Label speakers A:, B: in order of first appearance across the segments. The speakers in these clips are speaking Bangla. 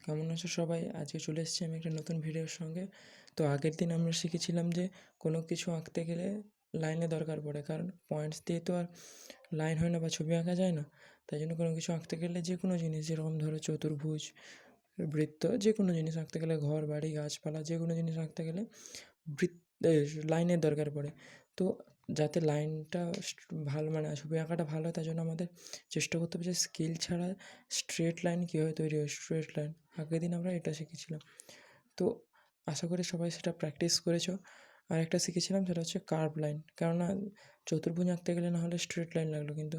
A: কেমন আছো সবাই? আজকে চলে এসেছি আমি একটা নতুন ভিডিওর সঙ্গে। তো আগের দিন আমরা শিখেছিলাম যে কোনো কিছু আঁকতে গেলে লাইনের দরকার পড়ে, কারণ পয়েন্টস দিয়ে তো আর লাইন হয় না বা ছবি আঁকা যায় না। তাই জন্য কোনো কিছু আঁকতে গেলে যে কোনো জিনিস, যেরকম ধরো চতুর্ভুজ, বৃত্ত, যে কোনো জিনিস আঁকতে গেলে, ঘর বাড়ি গাছপালা যে কোনো জিনিস আঁকতে গেলে লাইনের দরকার পড়ে। তো যাতে লাইনটা ভালো, মানে ছবি আঁকাটা ভালো হয়, তার জন্য আমাদের চেষ্টা করতে হবে যে স্কেল ছাড়া স্ট্রেট লাইন কীভাবে তৈরি হয়। স্ট্রেট লাইন আগের দিন আমরা এটা শিখেছিলাম। তো আশা করি সবাই সেটা প্র্যাকটিস করেছো। আর একটা শিখেছিলাম, সেটা হচ্ছে কার্ভ লাইন। কেননা চতুর্ভুজ আঁকতে গেলে না হলে স্ট্রেট লাইন লাগলো, কিন্তু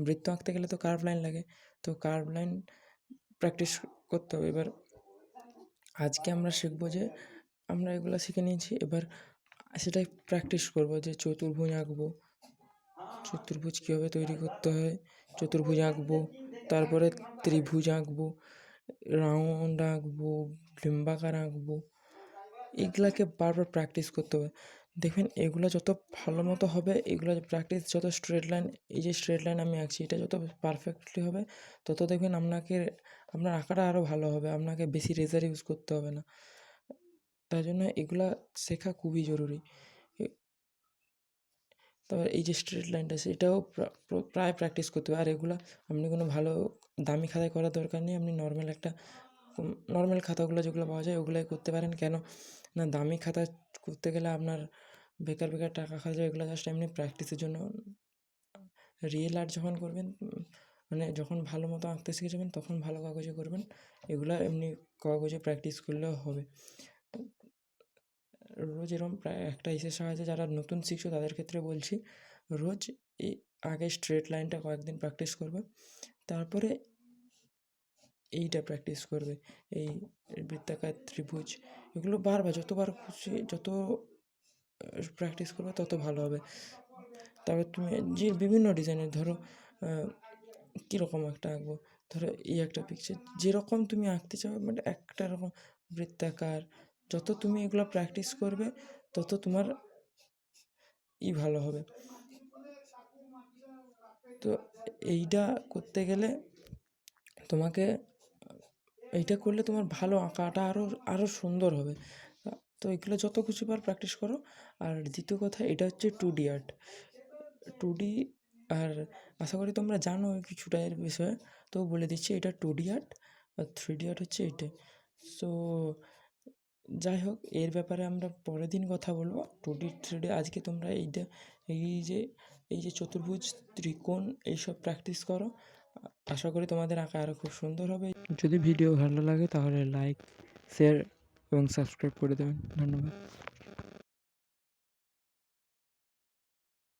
A: বৃত্ত আঁকতে গেলে তো কার্ভ লাইন লাগে। তো কার্ভ লাইন প্র্যাকটিস করতে হবে। এবার আজকে আমরা শিখবো যে আমরা এগুলো শিখে নিয়েছি, এবার সেটাই প্র্যাকটিস করব যে চতুর্ভুজ আঁকবো, চতুর্ভুজ কীভাবে তৈরি করতে হয়, চতুর্ভুজ আঁকবো, তারপরে ত্রিভুজ আঁকবো, রাউন্ড আঁকবো, ডিম্বাকার আঁকবো। এগুলাকে বারবার প্র্যাকটিস করতে হবে। দেখবেন এগুলো যত ভালো মতো হবে, এগুলো প্র্যাকটিস যত স্ট্রেট লাইন, এই যে স্ট্রেট লাইন আমি আঁকছি, এটা যত পারফেক্টলি হবে, তত দেখবেন আপনার আঁকাটা আরও ভালো হবে। আপনাকে বেশি রেজার ইউজ করতে হবে না। তাই জন্য এগুলা শেখা খুবই জরুরি। তারপর এই যে স্ট্রেট লাইনটা, সেটাও প্রায় প্র্যাকটিস করতে হবে। আর এগুলো আপনি কোনো ভালো দামি খাতায় করার দরকার নেই। আপনি নর্মাল খাতাগুলো যেগুলো পাওয়া যায় ওগুলোই করতে পারেন। কেন না, দামি খাতা করতে গেলে আপনার বেকার বেকার টাকা খাওয়া যায়। এগুলো জাস্ট এমনি প্র্যাকটিসের জন্য। রিয়েল আর্ট যখন করবেন, মানে যখন ভালো মতো আঁকতে শিখে যাবেন, তখন ভালো কাগজে করবেন। এগুলো এমনি কাগজে প্র্যাকটিস করলেও হবে। রোজ এরকম প্রায় একটা ইসের সাহায্যে, যারা নতুন শিখছো তাদের ক্ষেত্রে বলছি, রোজ এই আগে স্ট্রেট লাইনটা কয়েকদিন প্র্যাকটিস করবে, তারপরে এইটা প্র্যাকটিস করবে, এই বৃত্তাকার, ত্রিভুজ, এগুলো বারবার যতবার খুশি, যত প্র্যাকটিস করবে তত ভালো হবে। তারপর তুমি যে বিভিন্ন ডিজাইনের, ধরো কীরকম একটা আঁকবো, ধরো এই একটা পিকচার, যেরকম তুমি আঁকতে চাও, মানে একটা রকম বৃত্তাকার, যত তুমি এগুলো প্র্যাকটিস করবে তত তোমার ভালো হবে। তো এইটা করতে গেলে তোমাকে, এইটা করলে তোমার ভালো আঁকাটা আরও সুন্দর হবে। তো এগুলো যত কিছু বার প্র্যাকটিস করো। আর দ্বিতীয় কথা, এটা হচ্ছে 2D আর্ট। 2D, আর আশা করি তোমরা জানো কিছুটা এর বিষয়ে, তো বলে দিচ্ছি, এটা 2D আর্ট, আর 3D আর্ট হচ্ছে এইটাই। সো যাই হোক, এর ব্যাপারে আমরা পরের দিন কথা বলবো। 2D 3D, আজকে তোমরা এই যে চতুর্ভুজ, ত্রিকোণ, এইসব প্র্যাকটিস করো। আশা করি তোমাদের আঁকা আরও খুব সুন্দর হবে। যদি ভিডিও ভালো লাগে তাহলে লাইক, শেয়ার এবং সাবস্ক্রাইব করে দেবেন। ধন্যবাদ।